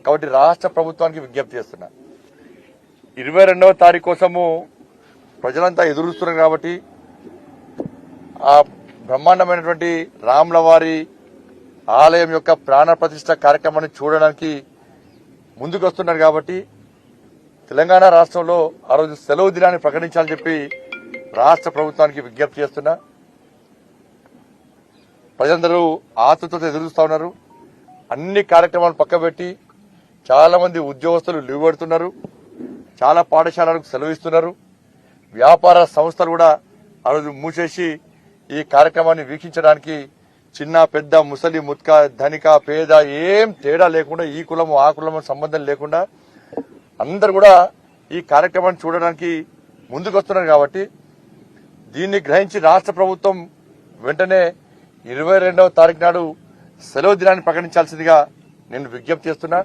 కాబట్టి రాష్ట్ర ప్రభుత్వానికి విజ్ఞప్తి చేస్తున్నా 22వ తారీఖు కోసము ప్రజలంతా ఎదురుస్తున్నారు కాబట్టి ఆ బ్రహ్మాండమైనటువంటి రాముల వారి ఆలయం యొక్క ప్రాణ ప్రతిష్ఠ కార్యక్రమాన్ని చూడడానికి ముందుకు వస్తున్నారు కాబట్టి తెలంగాణ రాష్ట్రంలో ఆ రోజు సెలవు దినాన్ని ప్రకటించాలని చెప్పి రాష్ట్ర ప్రభుత్వానికి విజ్ఞప్తి చేస్తున్నా. ప్రజలందరూ ఆతృతతో ఎదురుస్తా ఉన్నారు. అన్ని కార్యక్రమాలు పక్కబెట్టి చాలా మంది ఉద్యోగస్తులు లీవ్ పెడుతున్నారు. చాలా పాఠశాలలకు సెలవిస్తున్నారు. వ్యాపార సంస్థలు కూడా ఆ రోజు మూసేసి ఈ కార్యక్రమాన్ని వీక్షించడానికి చిన్న పెద్ద ముసలి ముత్క ధనిక పేద ఏం తేడా లేకుండా ఈ కులము ఆ కులము సంబంధం లేకుండా అందరు కూడా ఈ కార్యక్రమాన్ని చూడడానికి ముందుకు వస్తున్నారు కాబట్టి దీన్ని గ్రహించి రాష్ట్ర ప్రభుత్వం వెంటనే 22వ తారీఖు నాడు సెలవు దినాన్ని ప్రకటించాల్సిందిగా నేను విజ్ఞప్తి చేస్తున్నా.